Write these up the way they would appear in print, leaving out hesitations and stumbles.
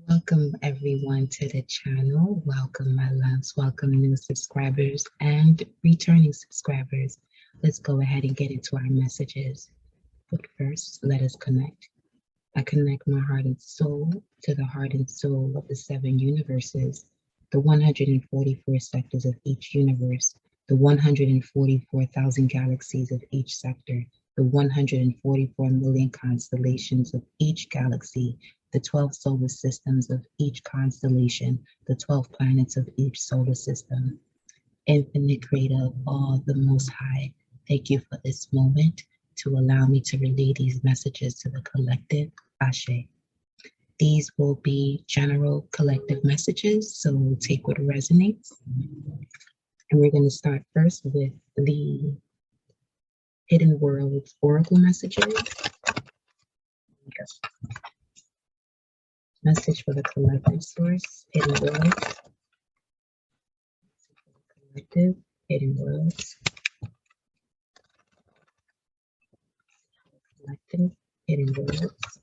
Welcome everyone to the channel. Welcome my loves, welcome new subscribers and returning subscribers. Let's go ahead and get into our messages. But first, let us connect. I connect my heart and soul to the heart and soul of the 7 universes, the 144 sectors of each universe, the 144,000 galaxies of each sector, the 144 million constellations of each galaxy, the 12 solar systems of each constellation, the 12 planets of each solar system. Infinite Creator of all, the Most High, thank you for this moment to allow me to relay these messages to the collective. Ashe. These will be general collective messages, so we'll take what resonates. And we're going to start first with the Hidden Worlds Oracle messages. Message for the collective source, Hidden Worlds. Collective, Hidden Worlds. Collective, Hidden Worlds.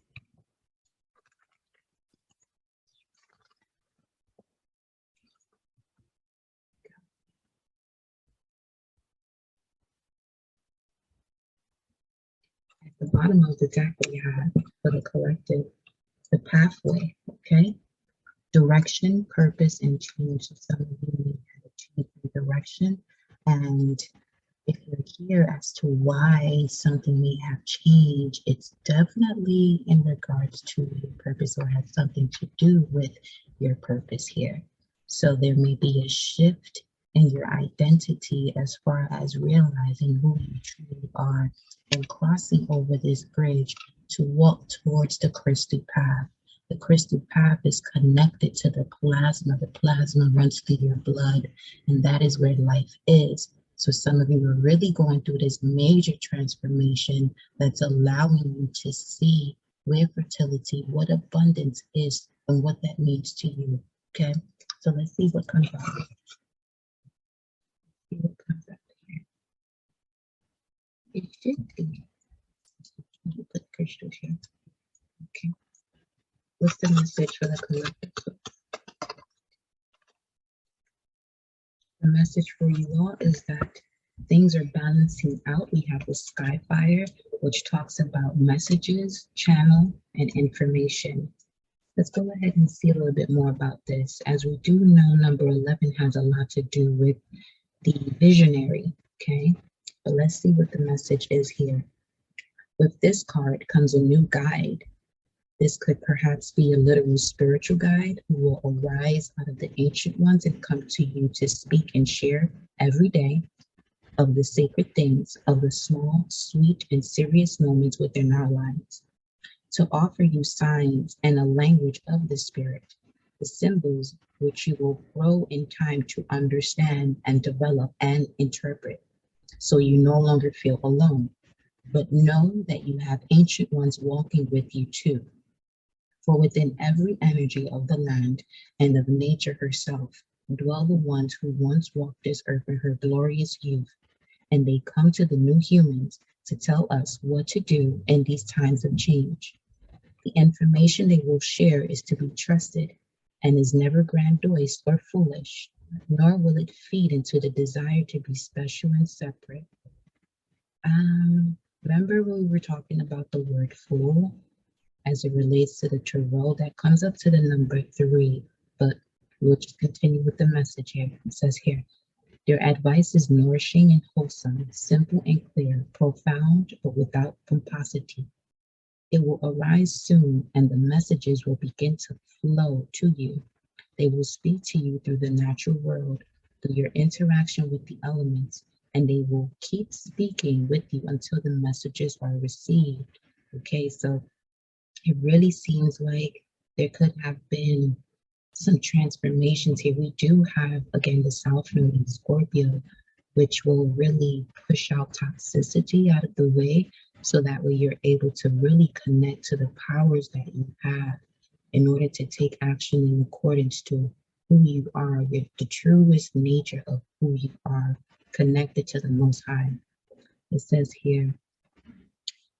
At the bottom of the deck, we have for the collective, the pathway, okay? Direction, purpose, and change. So some of you may have a change in direction. And if you're here as to why something may have changed, it's definitely in regards to your purpose or has something to do with your purpose here. So there may be a shift in your identity as far as realizing who you truly are and crossing over this bridge to walk towards the crystal path. The crystal path is connected to the plasma. The plasma runs through your blood, and that is where life is. So some of you are really going through this major transformation that's allowing you to see where fertility, what abundance is, and what that means to you. Okay, so let's see what comes out. See what comes out here. It should be. You put crystals here. Okay. What's the message for the collective? The message for you all is that things are balancing out. We have the Sky Fire, which talks about messages, channel, and information. Let's go ahead and see a little bit more about this. As we do know, number 11 has a lot to do with the visionary, okay? But let's see what the message is here. With this card comes a new guide. This could perhaps be a literal spiritual guide who will arise out of the ancient ones and come to you to speak and share every day of the sacred things, of the small, sweet, and serious moments within our lives, to offer you signs and a language of the spirit, the symbols which you will grow in time to understand and develop and interpret, so you no longer feel alone, but know that you have ancient ones walking with you too. For within every energy of the land and of nature herself dwell the ones who once walked this earth in her glorious youth, and they come to the new humans to tell us what to do in these times of change. The information they will share is to be trusted and is never grandiose or foolish, nor will it feed into the desire to be special and separate. Remember when we were talking about the word fool? As it relates to the tarot, that comes up to the number 3, but we'll just continue with the message here. It says here, their advice is nourishing and wholesome, simple and clear, profound, but without pomposity. It will arise soon, and the messages will begin to flow to you. They will speak to you through the natural world, through your interaction with the elements, and they will keep speaking with you until the messages are received. Okay, so it really seems like there could have been some transformations here. We do have, again, the South Node in Scorpio, which will really push out toxicity out of the way, so that way you're able to really connect to the powers that you have in order to take action in accordance to who you are, the truest nature of who you are, connected to the Most High. It says here,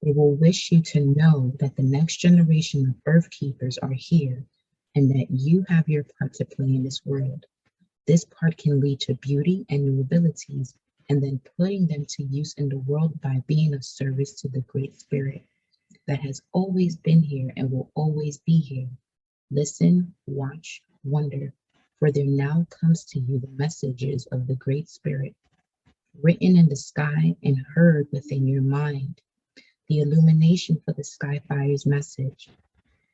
they will wish you to know that the next generation of Earth Keepers are here, and that you have your part to play in this world. This part can lead to beauty and new abilities, and then putting them to use in the world by being of service to the Great Spirit that has always been here and will always be here. Listen, watch, wonder, for there now comes to you the messages of the Great Spirit, written in the sky and heard within your mind. The illumination for the Skyfire's message.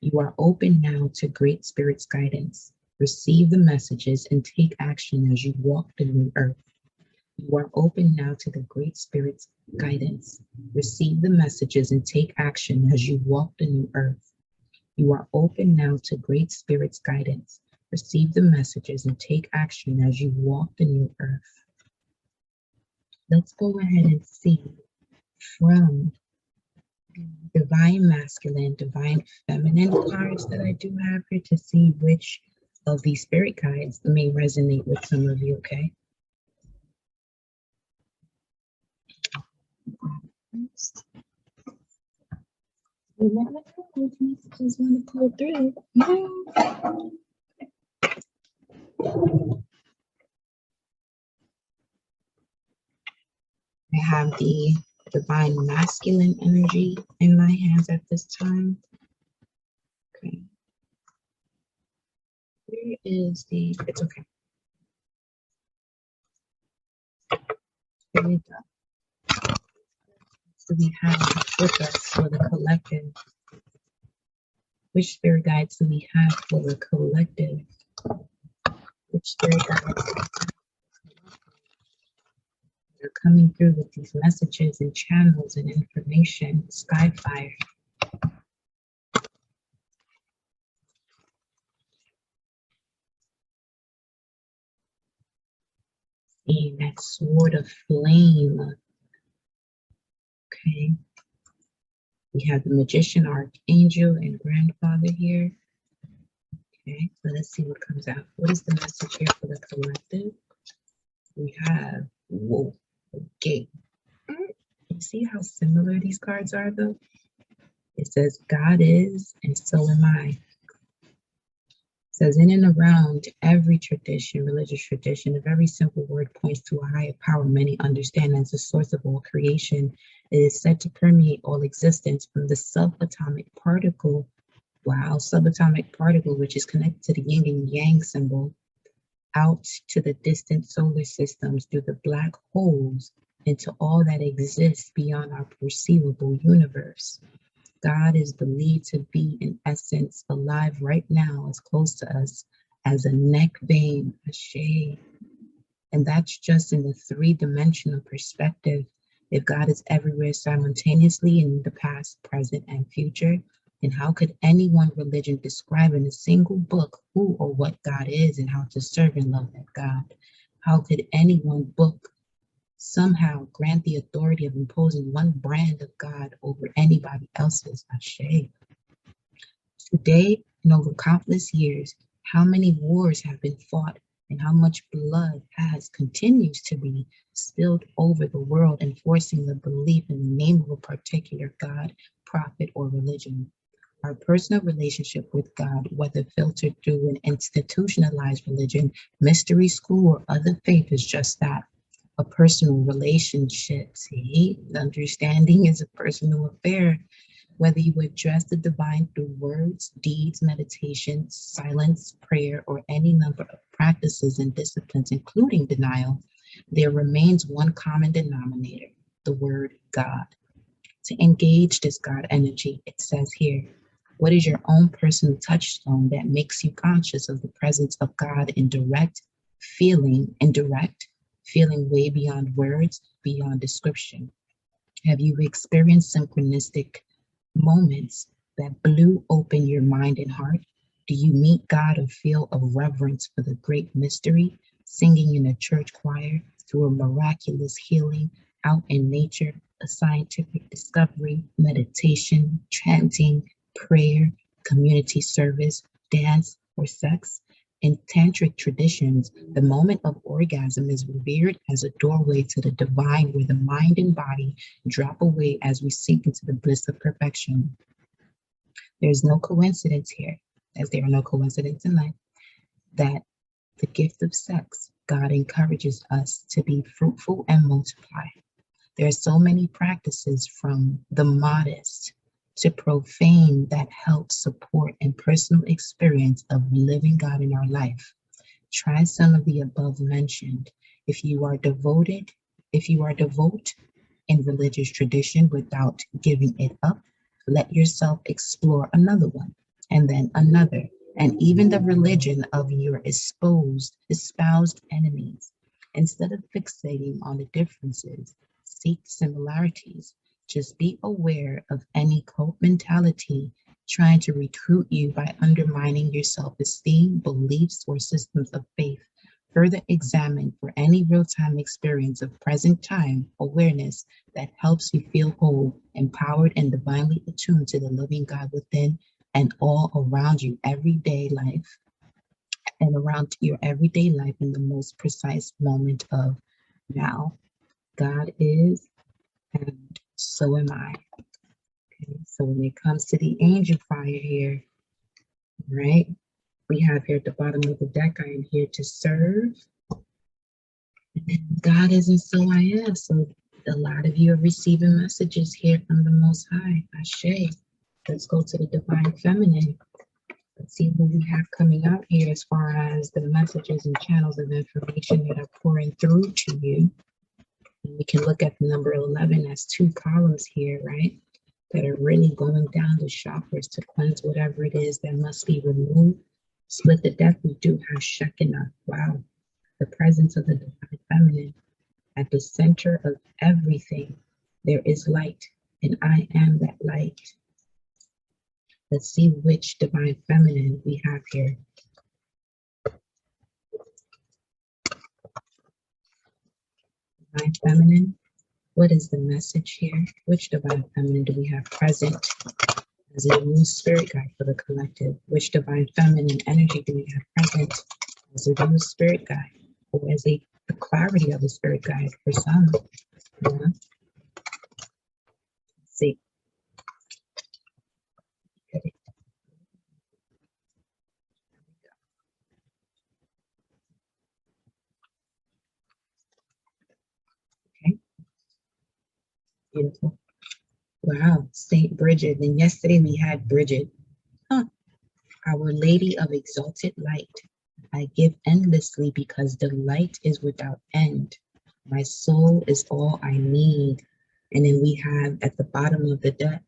You are open now to Great Spirit's guidance. Receive the messages and take action as you walk the new earth. You are open now to the Great Spirit's guidance. Receive the messages and take action as you walk the new earth. You are open now to Great Spirit's guidance. Receive the messages and take action as you walk the new earth. Let's go ahead and see from Divine Masculine, Divine Feminine cards that I do have here to see which of these spirit guides may resonate with some of you, okay? We want to know which messages want to pull through. I have the Divine Masculine energy in my hands at this time. Okay. Where is the, it's okay. Here we go. So we have with us for the collective. Which spirit guides do we have for the collective? Which spirit guides are coming through with these messages and channels and information? Skyfire. Seeing that sword of flame. Okay. We have the Magician, Archangel, and Grandfather here. Okay, so let's see what comes out. What is the message here for the collective? We have, whoa, okay. You see how similar these cards are though? It says, God is, and so am I. It says, in and around every tradition, religious tradition, a very simple word points to a higher power many understand as the source of all creation. It is said to permeate all existence from the subatomic particle, subatomic particle, which is connected to the yin and yang symbol, out to the distant solar systems through the black holes into all that exists beyond our perceivable universe. God is believed to be, in essence, alive right now, as close to us as a neck vein, a shade. And that's just in the three-dimensional perspective. If God is everywhere simultaneously in the past, present, and future, then how could any one religion describe in a single book who or what God is and how to serve and love that God? How could any one book somehow grant the authority of imposing one brand of God over anybody else's? Ashe. Today, and over countless years, how many wars have been fought and how much blood continues to be spilled over the world, enforcing the belief in the name of a particular God, prophet, or religion. Our personal relationship with God, whether filtered through an institutionalized religion, mystery school, or other faith, is just that. A personal relationship. See, understanding is a personal affair. Whether you address the divine through words, deeds, meditation, silence, prayer, or any number of practices and disciplines, including denial, there remains one common denominator, the word God. To engage this God energy, it says here, what is your own personal touchstone that makes you conscious of the presence of God in direct feeling way beyond words, beyond description? Have you experienced synchronistic moments that blew open your mind and heart? Do you meet God or feel a reverence for the great mystery, singing in a church choir, through a miraculous healing, out in nature, a scientific discovery, meditation, chanting, prayer, community service, dance, or sex? In tantric traditions, the moment of orgasm is revered as a doorway to the divine, where the mind and body drop away as we sink into the bliss of perfection. There's no coincidence here. as there are no coincidences in life, that the gift of sex, God encourages us to be fruitful and multiply. There are so many practices from the modest to profane that help support and personal experience of living God in our life. Try some of the above mentioned. If you are devote in religious tradition without giving it up, let yourself explore another one, and then another, and even the religion of your espoused enemies. Instead of fixating on the differences, seek similarities. Just be aware of any cult mentality trying to recruit you by undermining your self-esteem, beliefs, or systems of faith. Further examine for any real-time experience of present time awareness that helps you feel whole, empowered, and divinely attuned to the living God within and all around you everyday life and around your everyday life in the most precise moment of now. God is, and so am I. Okay, so when it comes to the angel fire here, right? We have here at the bottom of the deck, I am here to serve. God is and so I am. So a lot of you are receiving messages here from the Most High. Ashe. Let's go to the Divine Feminine. Let's see what we have coming out here as far as the messages and channels of information that are pouring through to you. And we can look at the number 11 as two columns here, right? That are really going down the chakras to cleanse whatever it is that must be removed. Split the deck, we do have Shekinah. Wow. The presence of the Divine Feminine. At the center of everything, there is light, and I am that light. Let's see which Divine Feminine we have here. Divine Feminine, what is the message here? Which Divine Feminine do we have present as a new spirit guide for the collective? Which Divine Feminine energy do we have present as a new spirit guide, or as the clarity of a spirit guide for some? Yeah. Let's see. Okay. Okay. Beautiful. Wow, Saint Bridget. And yesterday we had Bridget. Huh. Our Lady of Exalted Light. I give endlessly because the light is without end. My soul is all I need. And then we have at the bottom of the deck,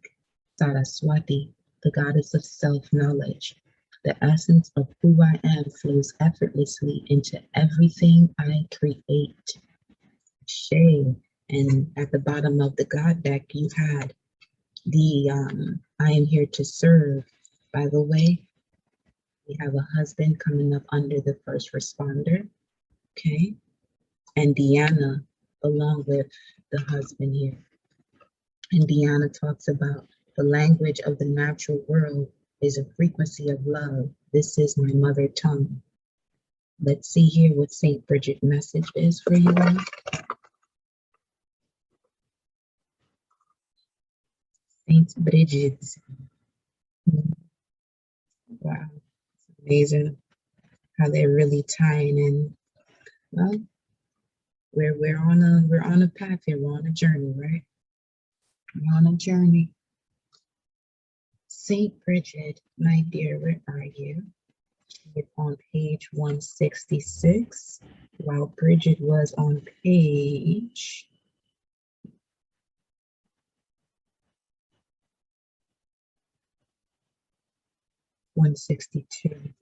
Saraswati, the goddess of self-knowledge. The essence of who I am flows effortlessly into everything I create. Shay. And at the bottom of the God deck, you had the I am here to serve. By the way, we have a husband coming up under the first responder, okay? And Deanna along with the husband here. And Deanna talks about the language of the natural world is a frequency of love. This is my mother tongue. Let's see here what Saint Bridget's message is for you all. Saint Bridget. Wow, it's amazing how they're really tying in. Well, we're on a path here. We're on a journey, right? We're on a journey. Saint Bridget, my dear, where are you? You're on page 166, while Bridget was on page 162.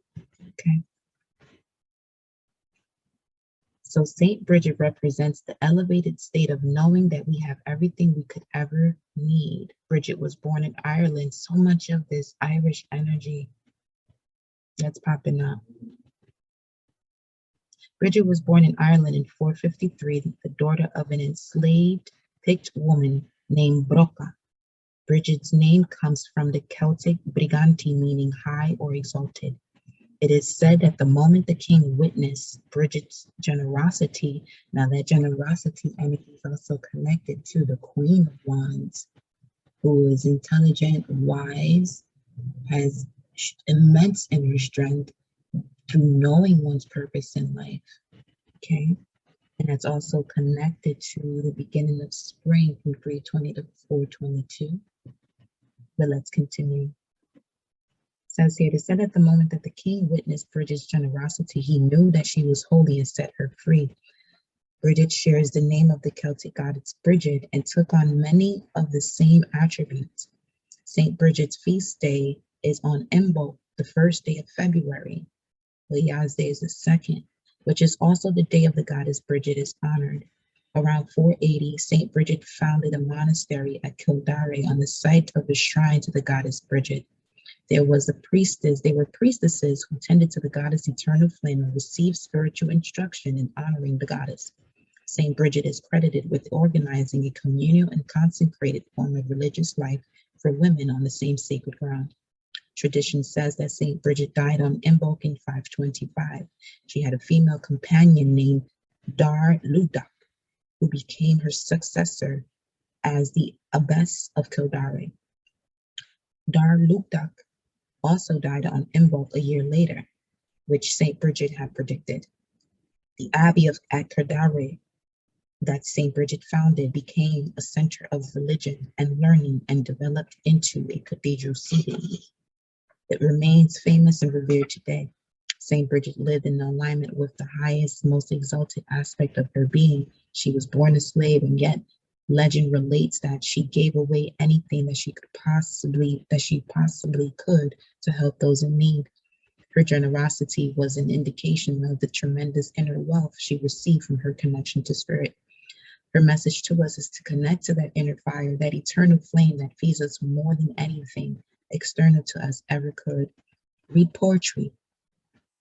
Okay. So Saint Bridget represents the elevated state of knowing that we have everything we could ever need. Bridget was born in Ireland. So much of this Irish energy that's popping up. Bridget was born in Ireland in 453, the daughter of an enslaved Pict woman named Broca. Bridget's name comes from the Celtic briganti, meaning high or exalted. It is said that the moment the king witnessed Bridget's generosity, now that generosity energy is also connected to the Queen of Wands, who is intelligent, wise, has immense inner strength through knowing one's purpose in life. Okay. And that's also connected to the beginning of spring from 320 to 422. But let's continue. It says here, it said at the moment that the king witnessed Bridget's generosity, he knew that she was holy and set her free. Bridget shares the name of the Celtic goddess Bridget and took on many of the same attributes. St. Bridget's feast day is on Imbolc, the first day of February. Leah's Day is the second, which is also the day of the goddess Bridget is honored. Around 480, St. Bridget founded a monastery at Kildare on the site of a shrine to the goddess Bridget. There were priestesses who tended to the goddess eternal flame and received spiritual instruction in honoring the goddess. St. Bridget is credited with organizing a communal and consecrated form of religious life for women on the same sacred ground. Tradition says that St. Bridget died on Imbolc in 525. She had a female companion named Dar Ludak, who became her successor as the abbess of Kildare. Dar Ludak also died on Imbolc a year later, which St. Bridget had predicted. The abbey at Kildare that St. Bridget founded became a center of religion and learning and developed into a cathedral city. It remains famous and revered today. St. Bridget lived in alignment with the highest, most exalted aspect of her being. She was born a slave, and yet legend relates that she gave away anything that she possibly could to help those in need. Her generosity was an indication of the tremendous inner wealth she received from her connection to spirit. Her message to us is to connect to that inner fire, that eternal flame that feeds us more than anything external to us ever could. Read poetry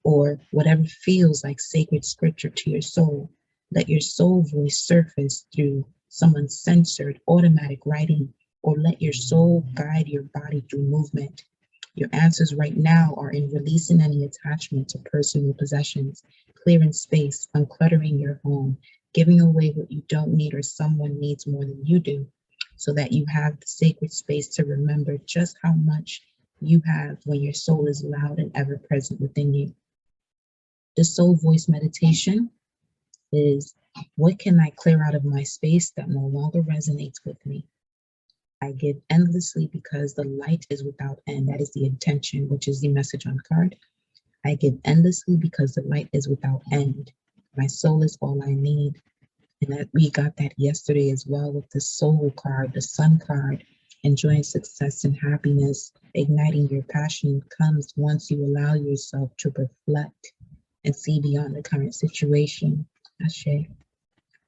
or whatever feels like sacred scripture to your soul. Let your soul voice surface through some uncensored automatic writing, or let your soul guide your body through movement. Your answers right now are in releasing any attachment to personal possessions, clearing space, uncluttering your home, giving away what you don't need or someone needs more than you do, so that you have the sacred space to remember just how much you have when your soul is loud and ever present within you. The soul voice meditation is, what can I clear out of my space that no longer resonates with me? I give endlessly because the light is without end. That is the intention, which is the message on card. I give endlessly because the light is without end. My soul is all I need. And that we got that yesterday as well with the soul card, the sun card. Enjoying success and happiness, igniting your passion comes once you allow yourself to reflect and see beyond the current situation. Ashe.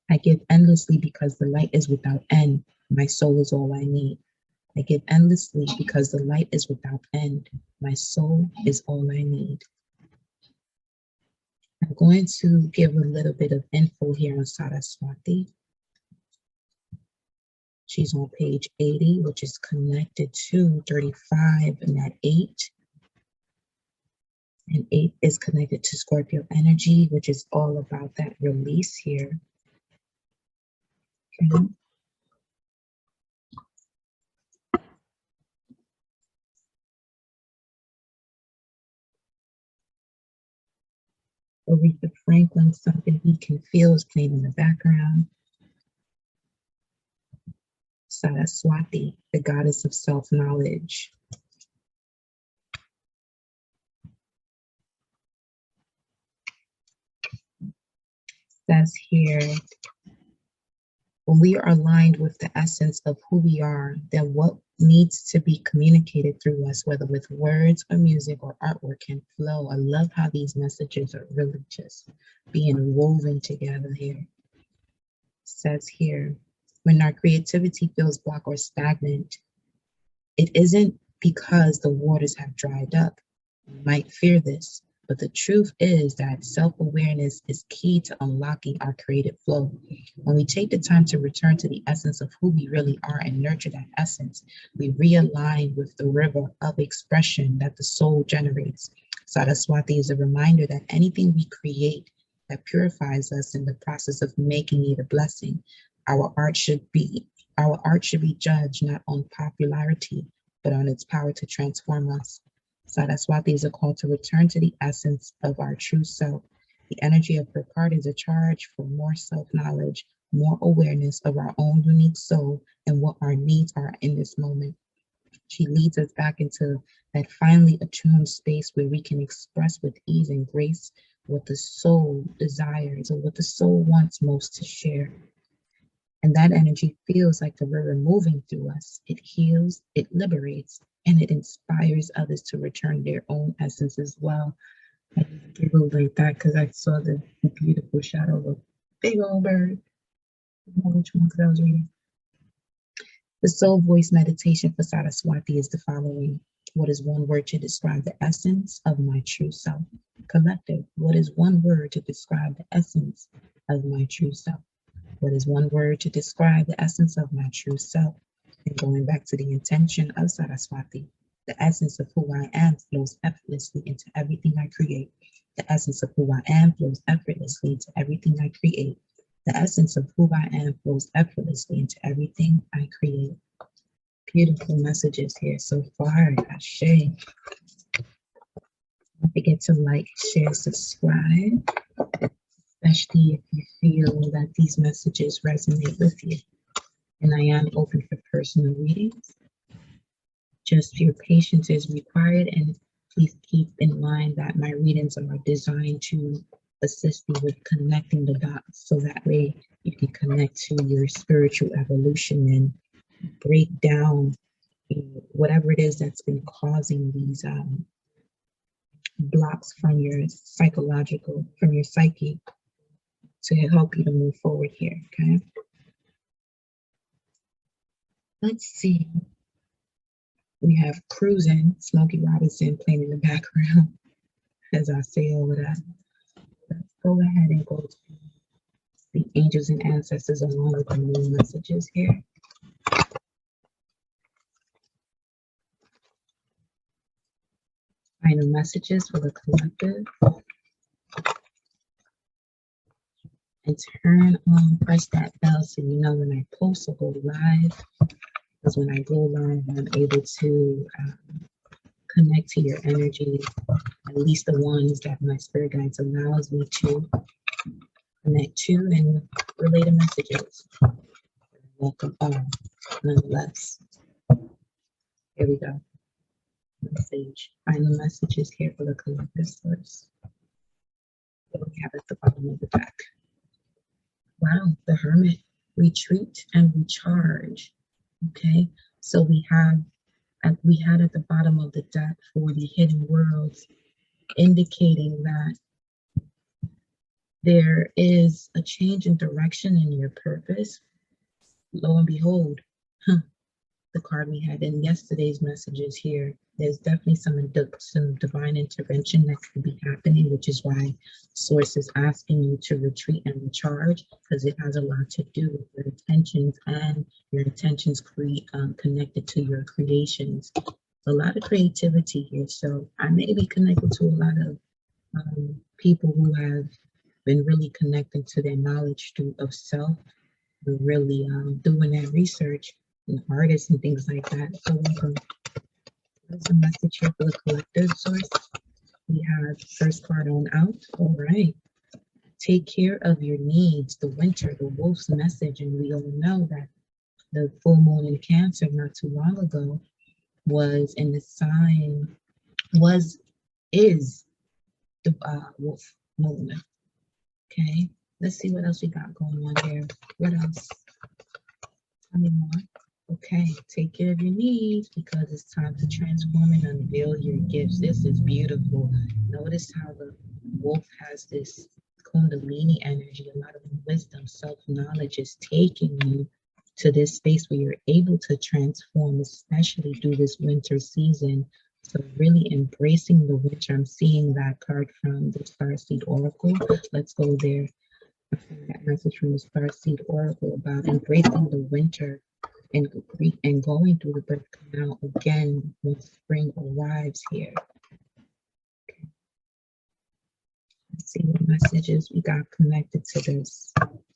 I give endlessly because the light is without end. My soul is all I need. I give endlessly because the light is without end. My soul is all I need. I'm going to give a little bit of info here on Saraswati. She's on page 80, which is connected to 35 and that 8. And 8 is connected to Scorpio energy, which is all about that release here. Okay. Aretha Franklin, Something He Can Feel, is playing in the background. Saraswati, the goddess of self-knowledge. Says here, when we are aligned with the essence of who we are, then what needs to be communicated through us, whether with words or music or artwork, can flow. I love how these messages are really just being woven together here. Says here, when our creativity feels blocked or stagnant, it isn't because the waters have dried up. You might fear this, but the truth is that self-awareness is key to unlocking our creative flow. When we take the time to return to the essence of who we really are and nurture that essence, we realign with the river of expression that the soul generates. Saraswati is a reminder that anything we create that purifies us in the process of making it a blessing. Our art should be judged not on popularity, but on its power to transform us. Saraswati is a call to return to the essence of our true self. The energy of her card is a charge for more self-knowledge, more awareness of our own unique soul and what our needs are in this moment. She leads us back into that finely attuned space where we can express with ease and grace what the soul desires or what the soul wants most to share. And that energy feels like the river moving through us. It heals, it liberates, and it inspires others to return their own essence as well. I just giggled like that because I saw the beautiful shadow of a big old bird. I don't know which one because I was reading. The soul voice meditation for Saraswati is the following. What is one word to describe the essence of my true self? Collective, what is one word to describe the essence of my true self? What is one word to describe the essence of my true self? And going back to the intention of Saraswati, the essence of who I am flows effortlessly into everything I create. The essence of who I am flows effortlessly into everything I create. The essence of who I am flows effortlessly into everything I create. Beautiful messages here so far. Ashe. Don't forget to like, share, subscribe, especially if you feel that these messages resonate with you. And I am open for personal readings. Just your patience is required, and please keep in mind that my readings are designed to assist you with connecting the dots so that way you can connect to your spiritual evolution and break down whatever it is that's been causing these blocks from your from your psyche to help you to move forward here, okay? Let's see. We have Cruising, Smokey Robinson playing in the background as I say all of that. Let's go ahead and go to the angels and ancestors along with the moon messages here. Final messages for the collective. And turn on, press that bell so you know when I post or go live. Because when I go live, I'm able to connect to your energy, at least the ones that my spirit guides allows me to connect to and relay the messages. Welcome all, nonetheless. Here we go. Message. Final messages here for the collective source. What we have at the bottom of the deck. Wow, the Hermit, retreat and recharge. Okay, so we had at the bottom of the deck for the hidden worlds, indicating that there is a change in direction in your purpose. Lo and behold, the card we had in yesterday's messages here, there's definitely some divine intervention that could be happening, which is why Source is asking you to retreat and recharge, because it has a lot to do with your intentions and your intentions connected to your creations. A lot of creativity here. So I may be connected to a lot of people who have been really connected to their knowledge of self, and really doing that research, and artists and things like that. So welcome. There's a message here for the collective source. We have first card on out. All right. Take care of your needs. The winter, the wolf's message. And we all know that the full moon in Cancer not too long ago was in the sign, is the wolf moon. Okay. Let's see what else we got going on here. What else? Tell me more. Okay, take care of your needs because it's time to transform and unveil your gifts. This is beautiful. Notice how the wolf has this Kundalini energy, a lot of wisdom, self-knowledge is taking you to this space where you're able to transform, especially through this winter season. So really embracing the winter. I'm seeing that card from the Starseed Oracle. Let's go there. That message from the Starseed Oracle about embracing the winter and going through the birth canal again when spring arrives here. Okay. Let's see what messages we got connected to this.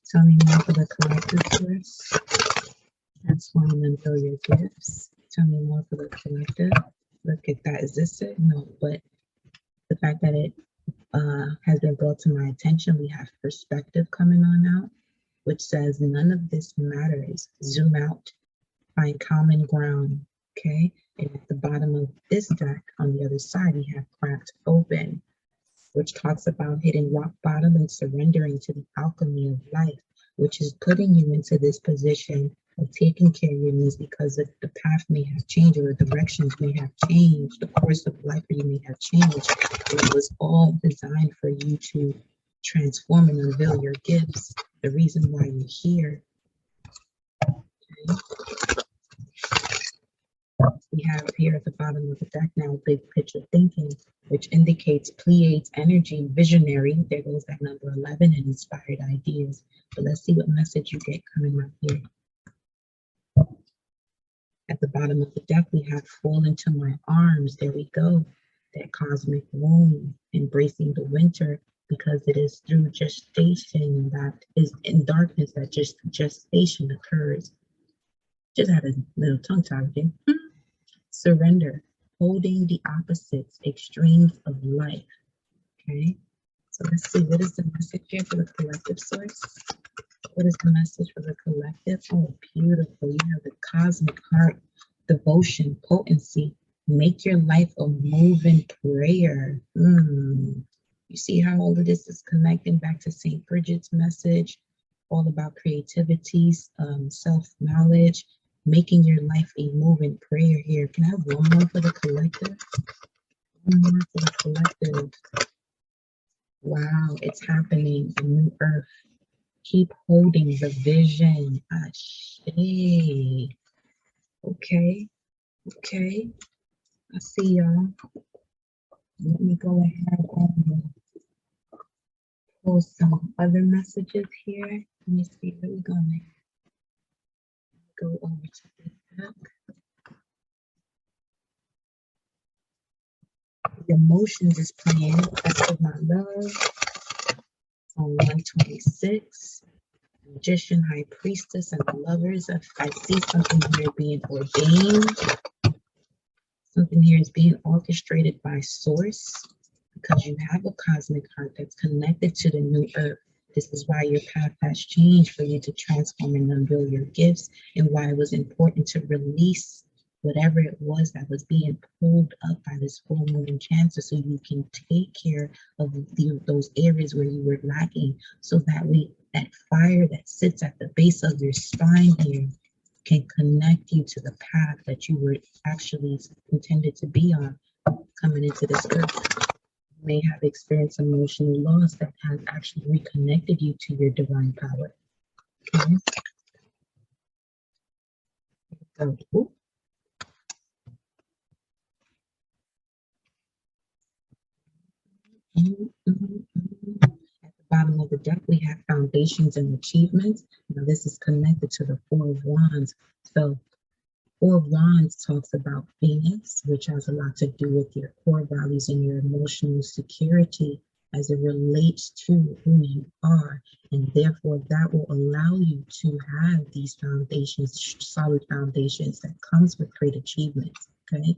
Tell me more for the collective source. Transform and unveil your gifts. Tell me more for the collective. Look at that. Is this it? No, but the fact that it has been brought to my attention, we have perspective coming on out, which says none of this matters. Zoom out, find common ground. Okay. And at the bottom of this deck, on the other side, we have cracked open, which talks about hitting rock bottom and surrendering to the alchemy of life, which is putting you into this position of taking care of your needs because the path may have changed or the directions may have changed, the course of life for you may have changed. It was all designed for you to transform and unveil your gifts, the reason why you're here. Okay. We have here at the bottom of the deck now big picture thinking, which indicates Pleiades energy, visionary. There goes that number 11 and inspired ideas. But let's see what message you get coming up here. At the bottom of the deck, we have fall into my arms. There we go. That cosmic womb, embracing the winter, because it is through gestation that is in darkness that just gestation occurs. Just had a little tongue tie again. Surrender, holding the opposites, extremes of life. Okay, so let's see, what is the message here for the collective source? What is the message for the collective? Oh, beautiful. You have the cosmic heart, devotion, potency. Make your life a moving prayer. You see how all of this is connecting back to St. Bridget's message, all about creativity, self-knowledge, making your life a moving prayer here. Can I have one more for the collective? One more for the collective. Wow, it's happening. A new earth. Keep holding the vision. Ashe. Okay. Okay. I see y'all. Let me go ahead and pull some other messages here. Let me see where we're going to go over to this book. The emotions is playing. That's of my love. On 126. Magician, High Priestess, and the Lovers. I see something here being ordained. Something here is being orchestrated by Source, because you have a cosmic heart that's connected to the new earth. This is why your path has changed, for you to transform and unveil your gifts, and why it was important to release whatever it was that was being pulled up by this full moon in Cancer, so you can take care of those areas where you were lacking, so that that fire that sits at the base of your spine here can connect you to the path that you were actually intended to be on coming into this earth. You may have experienced emotional loss that has actually reconnected you to your divine power. Okay. So, at the bottom of the deck, we have foundations and achievements. Now, this is connected to the Four of Wands. So, Four of Wands talks about Venus, which has a lot to do with your core values and your emotional security as it relates to who you are. And therefore, that will allow you to have these foundations, solid foundations that comes with great achievements. Okay,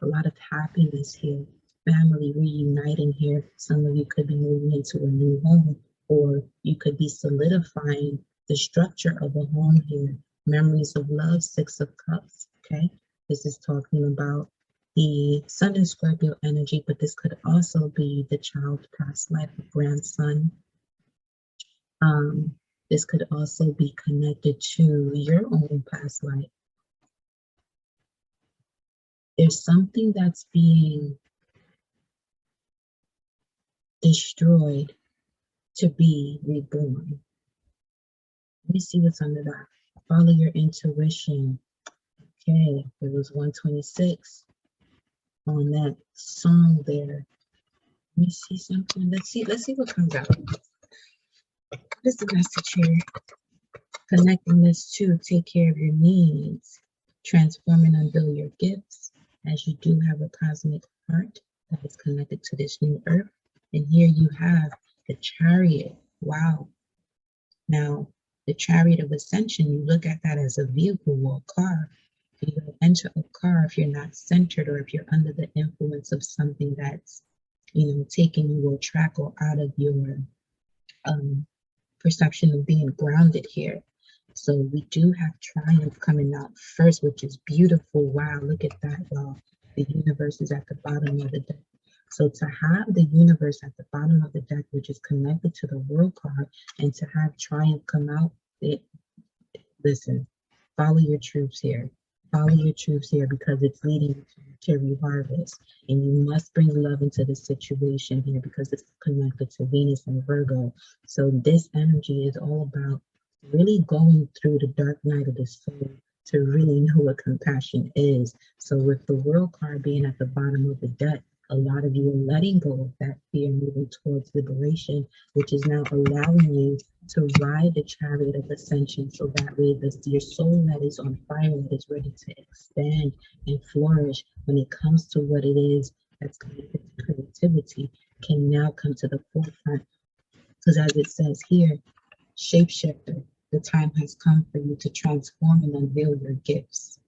a lot of happiness here, family reuniting here. Some of you could be moving into a new home, or you could be solidifying the structure of a home here. Memories of love, Six of Cups. Okay, this is talking about the Sun and Scorpio energy, but this could also be the child's past life, a grandson. This could also be connected to your own past life. There's something that's being destroyed to be reborn. Let me see what's under that. Follow your intuition. Okay, there was 126 on that song there. Let me see something. Let's see what comes out. What is the message here? Connecting this to take care of your needs, transform and unveil your gifts, as you do have a cosmic heart that is connected to this new earth. And here you have the Chariot. Wow. Now, the Chariot of Ascension, you look at that as a vehicle or a car. If you enter a car, if you're not centered, or if you're under the influence of something that's, taking you or track or out of your perception of being grounded here. So we do have Triumph coming out first, which is beautiful. Wow, look at that, y'all. The universe is at the bottom of the deck. So to have the universe at the bottom of the deck, which is connected to the world card, and to have Triumph come out, listen, follow your truths here. Follow your truths here, because it's leading to cherry harvest. And you must bring love into the situation here, because it's connected to Venus and Virgo. So this energy is all about really going through the dark night of the soul to really know what compassion is. So with the world card being at the bottom of the deck, a lot of you are letting go of that fear, moving towards liberation, which is now allowing you to ride the Chariot of Ascension. So that way your soul that is on fire, that is ready to expand and flourish when it comes to what it is that's connected to creativity, can now come to the forefront. Because as it says here, shapeshifter, the time has come for you to transform and unveil your gifts.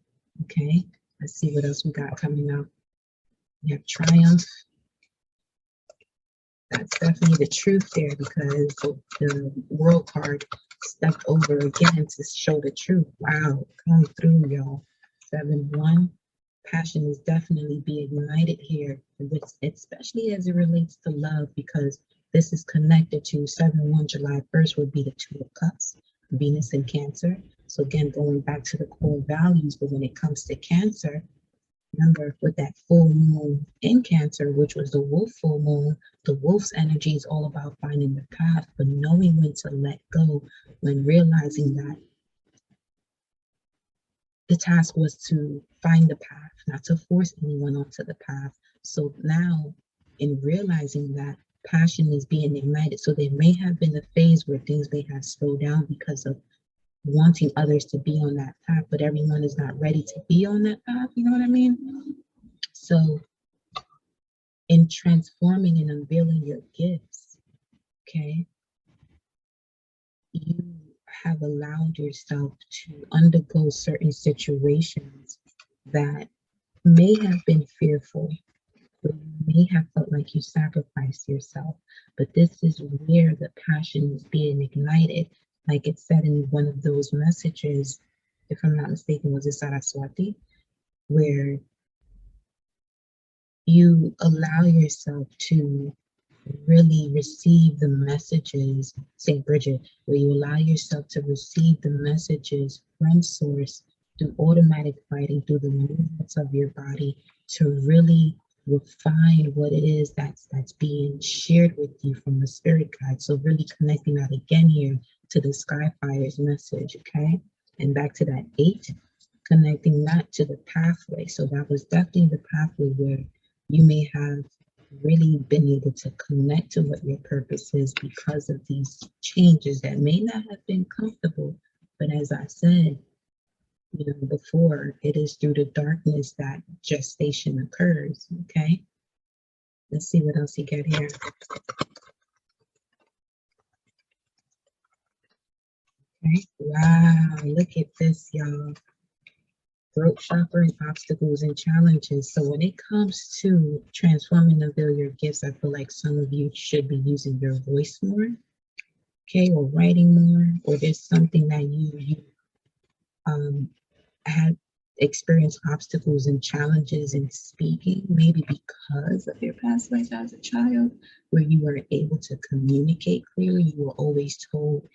Okay, let's see what else we got coming up. We have Triumph. That's definitely the truth there, because the world card stepped over again to show the truth. Wow, come through, y'all. 7-1. Passion is definitely being ignited here, especially as it relates to love, because this is connected to 7-1. July 1st would be the Two of Cups, Venus in Cancer. So again, going back to the core values, but when it comes to Cancer, remember, with that full moon in Cancer, which was the wolf full moon, the wolf's energy is all about finding the path, but knowing when to let go, when realizing that the task was to find the path, not to force anyone onto the path. So now, in realizing that, passion is being ignited. So there may have been a phase where things may have slowed down because of wanting others to be on that path, but everyone is not ready to be on that path. You know what I mean? So in transforming and unveiling your gifts, okay, you have allowed yourself to undergo certain situations that may have been fearful, where you may have felt like you sacrificed yourself. But this is where the passion is being ignited. Like it said in one of those messages, if I'm not mistaken, was it Saraswati, where you allow yourself to really receive the messages, St. Bridget, where you allow yourself to receive the messages from source through automatic writing, through the movements of your body, to really refine what it is that's being shared with you from the spirit guide. So really connecting that again here to the Skyfire's message, okay? And back to that 8, connecting that to the pathway. So that was definitely the pathway where you may have really been able to connect to what your purpose is because of these changes that may not have been comfortable. But as I said, before, it is through the darkness that gestation occurs. Okay, let's see what else you get here. Okay, wow, look at this, y'all. Throat chakra and obstacles and challenges. So when it comes to transforming and build your gifts, I feel like some of you should be using your voice more, okay, or writing more, or there's something that you had experienced obstacles and challenges in speaking, maybe because of your past life as a child, where you weren't able to communicate clearly. You were always told,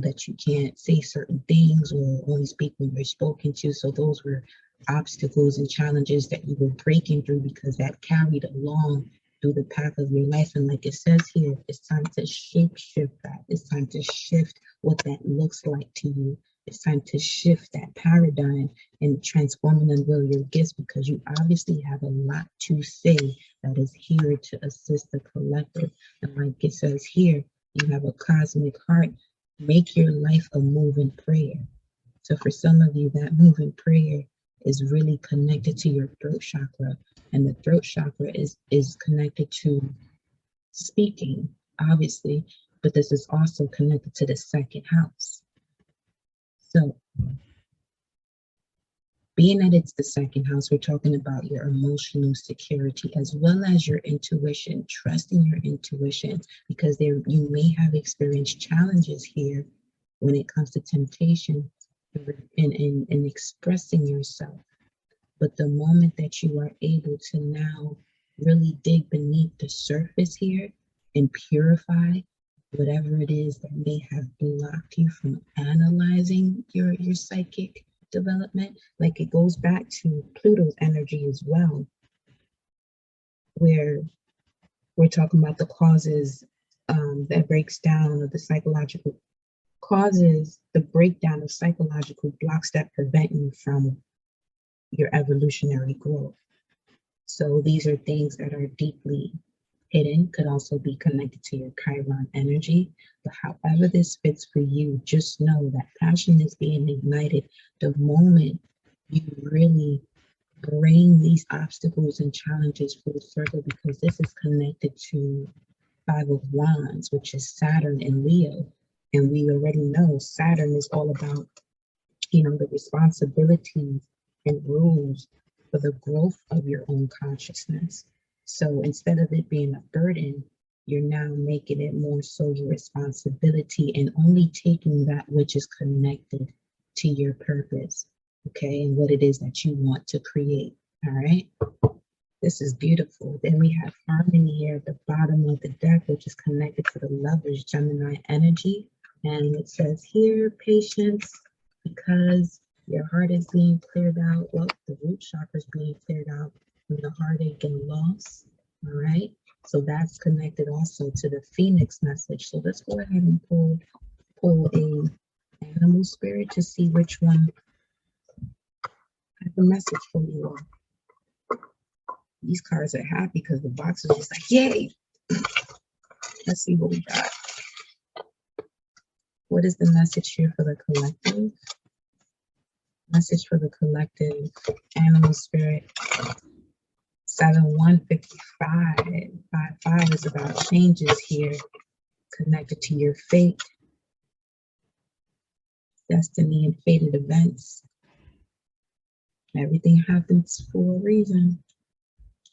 that you can't say certain things or only speak when you're spoken to. So those were obstacles and challenges that you were breaking through, because that carried along through the path of your life. And like it says here, it's time to shape shift that. It's time to shift what that looks like to you. It's time to shift that paradigm and transform and unveil your gifts, because you obviously have a lot to say that is here to assist the collective. And like it says here, you have a cosmic heart. Make your life a moving prayer. So for some of you, that moving prayer is really connected to your throat chakra. And the throat chakra is connected to speaking, obviously, but this is also connected to the second house. So Being that it's the second house, we're talking about your emotional security as well as your intuition, trusting your intuition, because you may have experienced challenges here when it comes to temptation in expressing yourself. But the moment that you are able to now really dig beneath the surface here and purify whatever it is that may have blocked you from analyzing your psychic development, like it goes back to Pluto's energy as well, where we're talking about the causes that breaks down, or the psychological causes, the breakdown of psychological blocks that prevent you from your evolutionary growth. So these are things that are deeply hidden, could also be connected to your Chiron energy. But however this fits for you, just know that passion is being ignited the moment you really bring these obstacles and challenges full circle, because this is connected to Five of Wands, which is Saturn and Leo. And we already know Saturn is all about, the responsibilities and rules for the growth of your own consciousness. So instead of it being a burden, you're now making it more so your responsibility and only taking that which is connected to your purpose, okay, and what it is that you want to create. All right. This is beautiful. Then we have harmony here at the bottom of the deck, which is connected to the Lovers Gemini energy. And it says here, patience, because your heart is being cleared out. Well, the root chakra is being cleared out from the heartache and loss. All right. So that's connected also to the Phoenix message. So let's go ahead and pull a animal spirit to see which one has the message for you all. These cards are happy because the box is just like, yay. Let's see what we got. What is the message here for the collective? Message for the collective, animal spirit. 7155. 55 is about changes here, connected to your fate, destiny, and fated events. Everything happens for a reason.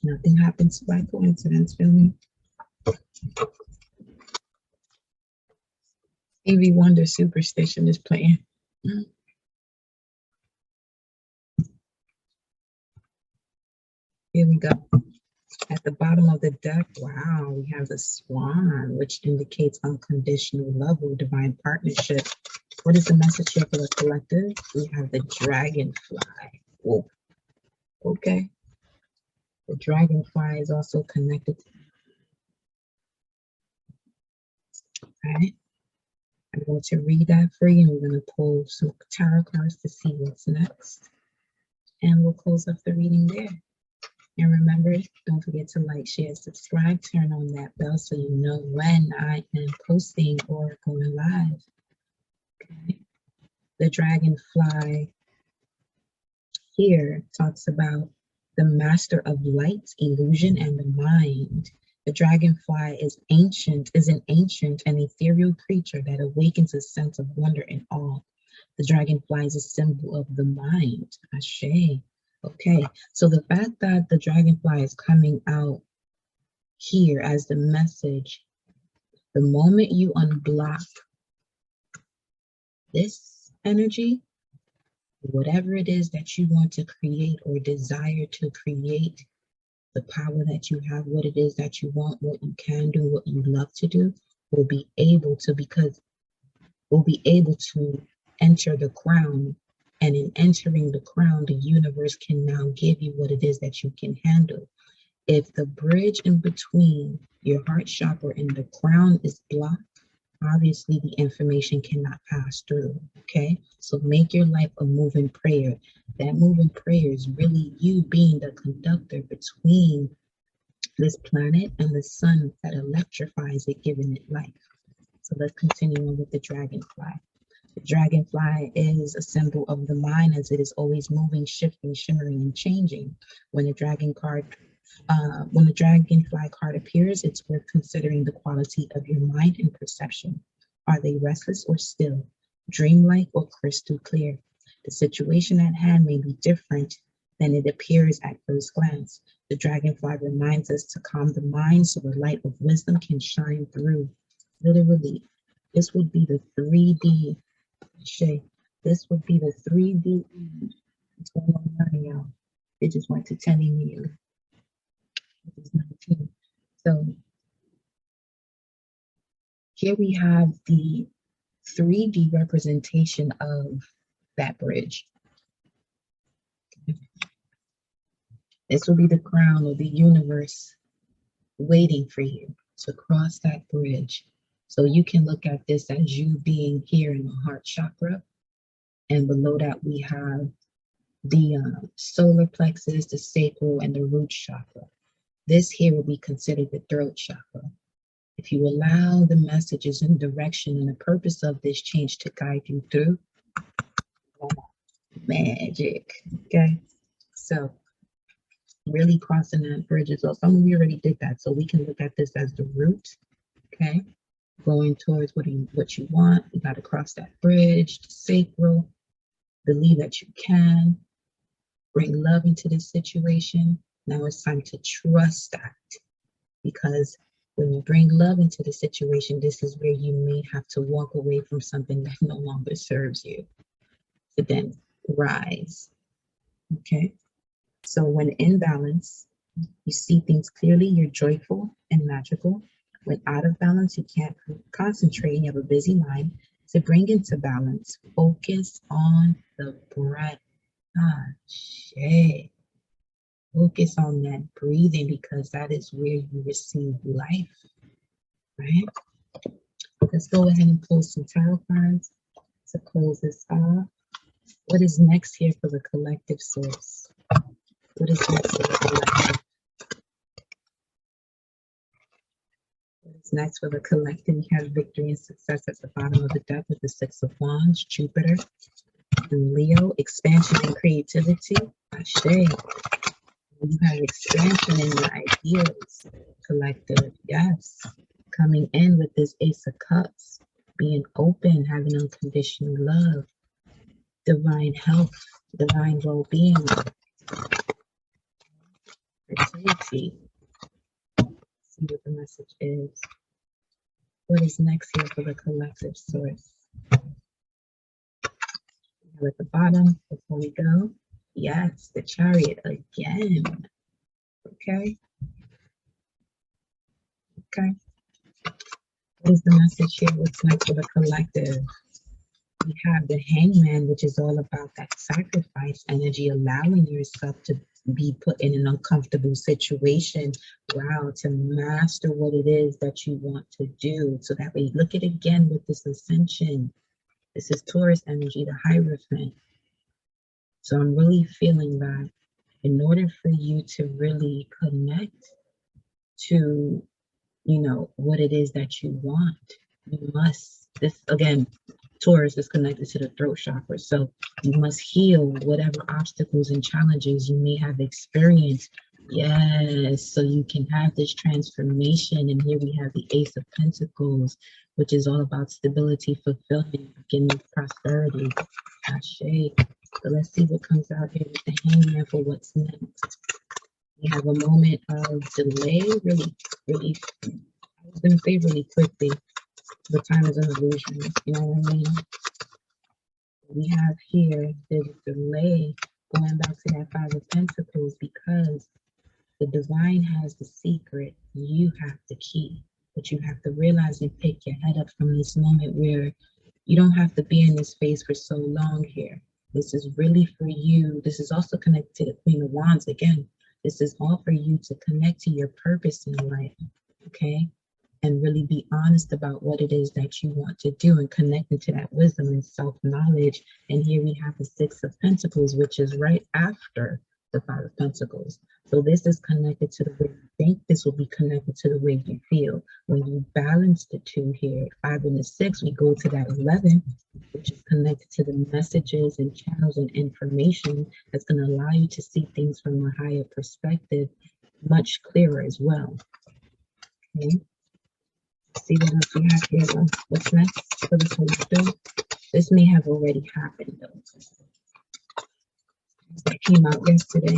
Nothing happens by coincidence, feel me? Stevie Wonder Superstition is playing. Here we go. At the bottom of the deck, wow, we have the Swan, which indicates unconditional love or divine partnership. What is the message here for the collective? We have the Dragonfly. Whoa. Okay. The Dragonfly is also connected. Okay. I'm going to read that for you, and we're going to pull some tarot cards to see what's next. And we'll close up the reading there. And remember, don't forget to like, share, subscribe, turn on that bell so you know when I am posting or going live. Okay. The Dragonfly here talks about the master of light, illusion, and the mind. The dragonfly is an ancient and ethereal creature that awakens a sense of wonder and awe. The dragonfly is a symbol of the mind. Ashe. Okay, so the fact that the dragonfly is coming out here as the message, the moment you unblock this energy, whatever it is that you want to create or desire to create, the power that you have, what it is that you want, what you can do, what you love to do, will be able to, because we'll be able to enter the crown. And in entering the crown, the universe can now give you what it is that you can handle. If the bridge in between your heart chakra and the crown is blocked, obviously the information cannot pass through. Okay, so make your life a moving prayer. That moving prayer is really you being the conductor between this planet and the sun that electrifies it, giving it life. So let's continue on with the dragonfly. The dragonfly is a symbol of the mind, as it is always moving, shifting, shimmering, and changing. When the dragonfly card appears, it's worth considering the quality of your mind and perception. Are they restless or still, dreamlike or crystal clear? The situation at hand may be different than it appears at first glance. The dragonfly reminds us to calm the mind so the light of wisdom can shine through. Literally, this would be the 3D. Shay, this would be the 3D. What's going on now, y'all? It just went to 10 immediately. This is 19. So here we have the 3D representation of that bridge. This will be the crown of the universe waiting for you to cross that bridge. So you can look at this as you being here in the heart chakra. And below that, we have the solar plexus, the sacral, and the root chakra. This here will be considered the throat chakra. If you allow the messages and direction and the purpose of this change to guide you through, magic, okay? So really crossing that bridge as well. Some of you already did that, so we can look at this as the root, okay? Going towards what you want. You got to cross that bridge, the sacral. Believe that you can. Bring love into this situation. Now it's time to trust that, because when you bring love into the situation, this is where you may have to walk away from something that no longer serves you, to then rise, okay? So when in balance, you see things clearly, you're joyful and magical. When out of balance, you can't concentrate, you have a busy mind. To bring into balance, focus on the breath. Shit. Focus on that breathing, because that is where you receive life, right? Let's go ahead and pull some tarot cards to close this off. What is next here for the collective source? What is next for the collective? What is next for the collective? We have victory and success at the bottom of the deck with the Six of Wands, Jupiter, and Leo. Expansion and creativity. Ashe. You have expansion in your ideas, collective. Yes. Coming in with this Ace of Cups, being open, having unconditional love, divine health, divine well-being, fertility. See what the message is. What is next here for the collective source? At the bottom, before we go, yes, the Chariot again. Okay. Okay. What is the message here? What's next for the collective? We have the Hangman, which is all about that sacrifice energy, allowing yourself to be put in an uncomfortable situation. Wow, to master what it is that you want to do. So that way, look at it again with this ascension. This is Taurus energy, the Hierophant. So I'm really feeling that in order for you to really connect to, you know, what it is that you want, you must, this again, Taurus is connected to the throat chakra. So you must heal whatever obstacles and challenges you may have experienced. Yes, so you can have this transformation. And here we have the Ace of Pentacles, which is all about stability, fulfillment, beginning, prosperity. Ashe. So let's see what comes out here with the Hangman for what's next. We have a moment of delay, really, I was going to say really quickly, but time is an illusion, you know what I mean? We have here, there's a delay, going back to that Five of Pentacles, because the divine has the secret, you have the key. But you have to realize and pick your head up from this moment where you don't have to be in this space for so long here. This is really for you. This is also connected to the Queen of Wands again. This is all for you to connect to your purpose in life, okay? And really be honest about what it is that you want to do and connecting to that wisdom and self-knowledge. And here we have the Six of Pentacles, which is right after the Five of Pentacles. So this is connected to the way you think. This will be connected to the way you feel. When you balance the two here, 5 and the 6, we go to that 11, which is connected to the messages and channels and information that's going to allow you to see things from a higher perspective, much clearer as well. Okay. See what else we have here. What's next for the collective? This may have already happened though. that came out yesterday.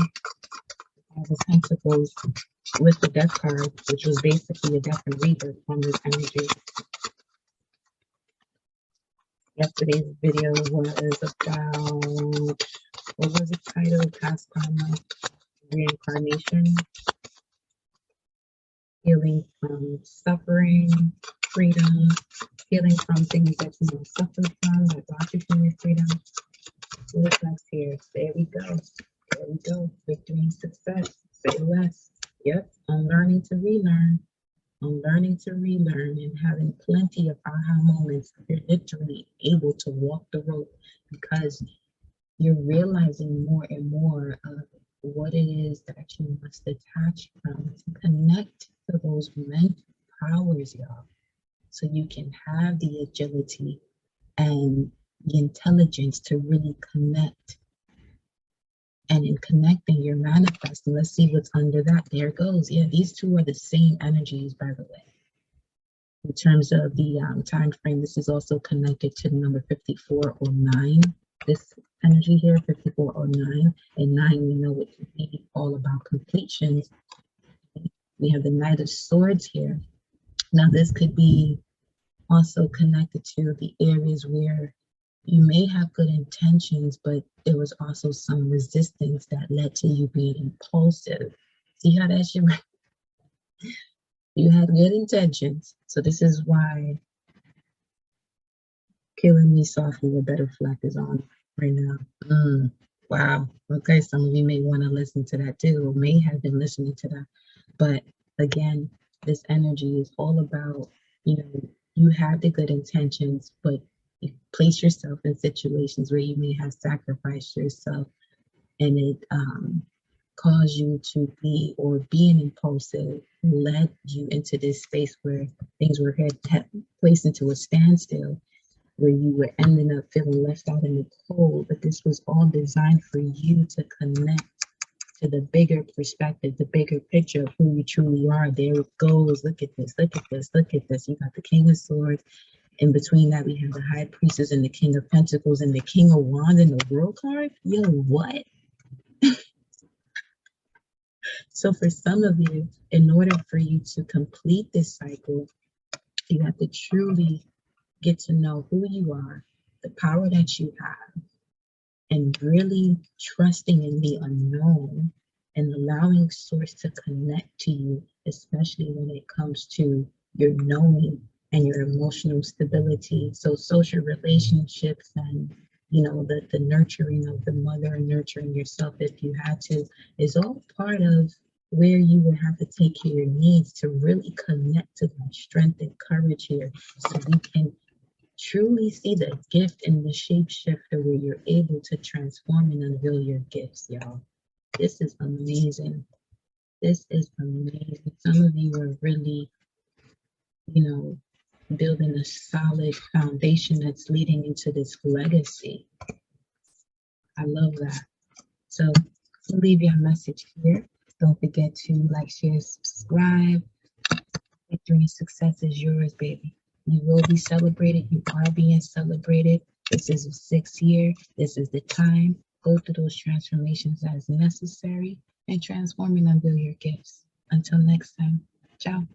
The Pentacles with the Death card, which was basically a death and rebirth from this energy. Yesterday's video was about, what was it titled? Past karma, reincarnation, healing from suffering, freedom, healing from things that you have suffered from that brought you from your freedom. What is next here? There we go. There we go. Victory and success. Say less. Yep. I'm learning to relearn. I'm learning to relearn and having plenty of aha moments. You're literally able to walk the rope because you're realizing more and more of what it is that you must detach from to connect to those mental powers, y'all. So you can have the agility and the intelligence to really connect. And in connecting, you're manifesting. Let's see what's under that. There it goes. Yeah, these two are the same energies, by the way. In terms of the time frame, this is also connected to the number 54 or 9. This energy here, 54 or 9. And 9, we know it can be all about completions. We have the Knight of Swords here. Now, this could be also connected to the areas where you may have good intentions, but there was also some resistance that led to you being impulsive. See how that shit? You had good intentions. So this is why Killing Me Softly, a Better Flag is on right now. Wow. Okay, some of you may want to listen to that too, or may have been listening to that. But again, this energy is all about, you have the good intentions, but you place yourself in situations where you may have sacrificed yourself, and it caused you to be, or being impulsive led you into this space where things were placed into a standstill, where you were ending up feeling left out in the cold. But this was all designed for you to connect to the bigger perspective, the bigger picture of who you truly are. There it goes. Look at this, look at this, look at this. You got the King of Swords. In between that, we have the High Priestess and the King of Pentacles and the King of Wands and the World card. Yo, what? So for some of you, in order for you to complete this cycle, you have to truly get to know who you are, the power that you have, and really trusting in the unknown and allowing Source to connect to you, especially when it comes to your knowing and your emotional stability. So social relationships and the nurturing of the mother and nurturing yourself, if you had to, is all part of where you would have to take care of your needs to really connect to that strength and courage here, so you can truly see the gift and the shapeshifter where you're able to transform and unveil your gifts, y'all. This is amazing. This is amazing. Some of you are really, building a solid foundation that's leading into this legacy. I love that. So I'll leave you a message here. Don't forget to like, share, subscribe. Victory and success is yours, baby. You will be celebrated. You are being celebrated. This is the 6th year. This is the time. Go through those transformations as necessary and transform and unveil your gifts. Until next time, ciao.